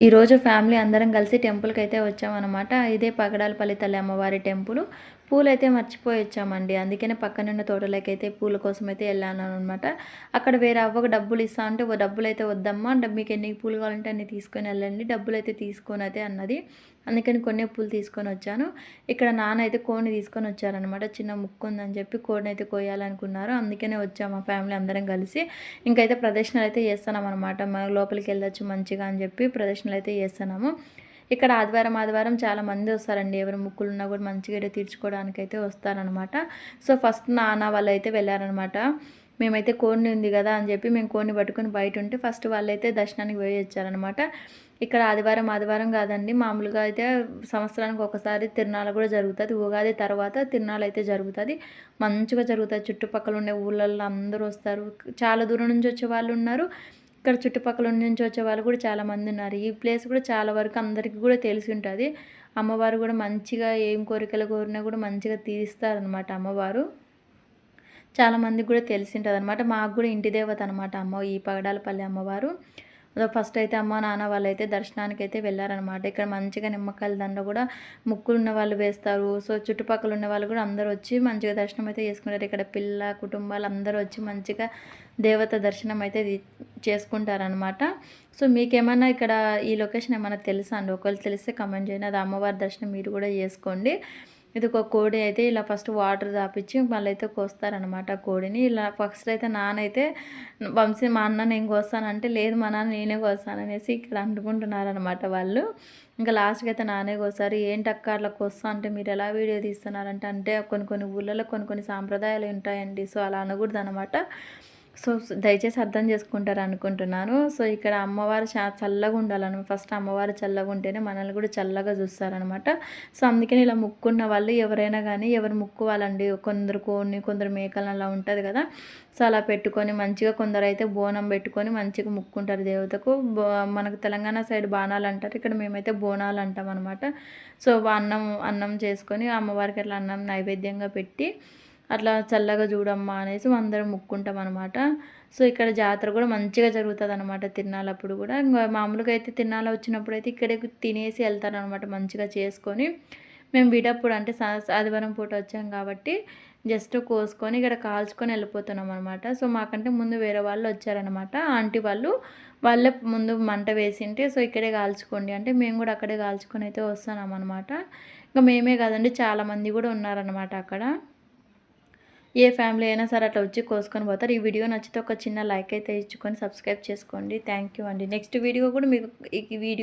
ఈరోజు ఫ్యామిలీ అందరం కలిసి టెంపుల్కి అయితే వచ్చామన్నమాట. ఇదే పగడాలపల్లి తల్లి అమ్మవారి టెంపుల్. పూలైతే మర్చిపోయి వచ్చామండి. అందుకనే పక్కనున్న తోటలోకైతే పూల కోసం అయితే వెళ్ళాననమాట. అక్కడ వేరే అవ్వకు డబ్బులు ఇస్తా అంటే, "ఓ డబ్బులైతే వద్దమ్మా, మీకు ఎన్ని పూలు కావాలంటే అన్ని తీసుకొని వెళ్ళండి. డబ్బులైతే తీసుకోనైతే" అన్నది. అందుకని కొన్నే పూలు తీసుకొని వచ్చాను. ఇక్కడ నాన్న అయితే కోడిని తీసుకొని వచ్చారనమాట. చిన్న ముక్కు ఉందని చెప్పి కోడినైతే కోయాలనుకున్నారు. అందుకనే వచ్చాము మా ఫ్యామిలీ అందరం కలిసి. ఇంకైతే ప్రదక్షిణలు అయితే చేస్తున్నామనమాట. లోపలికి వెళ్ళొచ్చు మంచిగా అని చెప్పి ప్రదక్షిణలు అయితే చేస్తున్నాము. ఇక్కడ ఆదివారం చాలా మంది వస్తారండి. ఎవరి మొక్కులున్నా కూడా మంచిగా ఈడ తీర్చుకోవడానికైతే వస్తారనమాట. సో, ఫస్ట్ నాన్న వాళ్ళైతే వెళ్ళారనమాట. మేమైతే కోడిని ఉంది కదా అని చెప్పి మేము కోడిని పట్టుకొని బయట ఉంటే ఫస్ట్ వాళ్ళైతే దర్శనానికి పోయి వచ్చారనమాట. ఇక్కడ ఆదివారం కాదండి, మామూలుగా అయితే సంవత్సరానికి ఒకసారి తిరునాళ్ళ కూడా జరుగుతుంది. ఉగాది తర్వాత తిరునాళ్ళ అయితే జరుగుతుంది. మంచిగా జరుగుతుంది. చుట్టుపక్కల ఉండే ఊళ్ళల్లో అందరూ వస్తారు. చాలా దూరం నుంచి వచ్చే వాళ్ళు ఉన్నారు. ఇక్కడ చుట్టుపక్కల నుంచి వచ్చే వాళ్ళు కూడా చాలామంది ఉన్నారు. ఈ ప్లేస్ కూడా చాలా వరకు అందరికీ కూడా తెలిసి ఉంటుంది. అమ్మవారు కూడా మంచిగా ఏం కోరికలు కోరినా కూడా మంచిగా తీరుస్తారనమాట అమ్మవారు. చాలామందికి కూడా తెలిసి ఉంటుంది అనమాట. మాకు కూడా ఇంటి దేవత అనమాట ఈ పగడాలపల్లి అమ్మవారు. ఫస్ట్ అయితే అమ్మ నాన్న వాళ్ళైతే దర్శనానికైతే వెళ్ళారనమాట. ఇక్కడ మంచిగా నిమ్మకాయల దండ కూడా ముక్కులు ఉన్న వాళ్ళు వేస్తారు. సో, చుట్టుపక్కల ఉన్న వాళ్ళు కూడా అందరూ వచ్చి మంచిగా దర్శనం అయితే చేసుకుంటారు. ఇక్కడ పిల్ల కుటుంబాలు అందరూ వచ్చి మంచిగా దేవత దర్శనం అయితే చేసుకుంటారనమాట. సో, మీకేమన్నా ఇక్కడ ఈ లొకేషన్ ఏమన్నా తెలుసా అండి? ఒకవేళ తెలిస్తే కమెంట్ చేయండి. అది అమ్మవారి దర్శనం మీరు కూడా చేసుకోండి. ఇది ఒక కోడి అయితే ఇలా ఫస్ట్ వాటర్ తాపించి మళ్ళీ అయితే కోస్తారనమాట కోడిని. ఇలా ఫస్ట్ అయితే నానైతే వంశీ మా అన్న నేను కోస్తానంటే, లేదు మా నాన్న నేనే కోస్తాననేసి ఇక్కడ అనుకుంటున్నారనమాట వాళ్ళు. ఇంకా లాస్ట్కి అయితే నానే కోస్తారు. ఏంటక్క అట్లా కోస్తా అంటే మీరు ఎలా వీడియో తీస్తున్నారంటే, అంటే కొన్ని ఊళ్ళలో కొన్ని సాంప్రదాయాలు ఉంటాయండి. సో, అలా అనకూడదు అనమాట. సో, దయచేసి అర్థం చేసుకుంటారు అనుకుంటున్నాను. సో, ఇక్కడ అమ్మవారు చల్లగా ఉండాలని, ఫస్ట్ అమ్మవారు చల్లగా ఉంటేనే మనల్ని కూడా చల్లగా చూస్తారనమాట. సో, అందుకని ఇలా ముక్కున్న వాళ్ళు ఎవరైనా కానీ ఎవరు ముక్కువాలండి. కొందరు కోడిని, కొందరు మేకలను అలా ఉంటుంది కదా. సో, అలా పెట్టుకొని మంచిగా కొందరైతే బోనం పెట్టుకొని మంచిగా ముక్కుంటారు దేవతకు. మనకు తెలంగాణ సైడ్ బాణాలు అంటారు. ఇక్కడ మేమైతే బోనాలు అంటాం అనమాట. సో, అన్నం చేసుకొని అమ్మవారికి అట్లా అన్నం నైవేద్యంగా పెట్టి అట్లా చల్లగా చూడమ్మా అనేసి అందరం ముక్కుంటాం అనమాట. సో, ఇక్కడ జాతర కూడా మంచిగా జరుగుతుందనమాట తిరునాళ్ళప్పుడు కూడా. ఇంకా మామూలుగా అయితే తిరునాళ్ళ వచ్చినప్పుడు అయితే ఇక్కడే తినేసి వెళ్తారనమాట మంచిగా చేసుకొని. మేము విడప్పుడు అంటే ఆదివారం పూట వచ్చాం కాబట్టి జస్ట్ కోసుకొని ఇక్కడ కాల్చుకొని వెళ్ళిపోతున్నాం అనమాట. సో, మాకంటే ముందు వేరే వాళ్ళు వచ్చారనమాట. ఆంటీ వాళ్ళే ముందు మంట వేసింటే, సో, ఇక్కడే కాల్చుకోండి అంటే మేము కూడా అక్కడే కాల్చుకొని అయితే వస్తున్నాం అనమాట. ఇంకా మేమే కాదండి, చాలామంది కూడా ఉన్నారనమాట అక్కడ. ఏ ఫ్యామిలీ అయినా సరే అట్లా వచ్చి కోసుకొని పోతారు. ఈ వీడియో నచ్చితే ఒక చిన్న లైక్ అయితే ఇచ్చుకొని సబ్స్క్రైబ్ చేసుకోండి. థ్యాంక్ యూ అండి. నెక్స్ట్ వీడియో కూడా మీకు ఈ వీడియో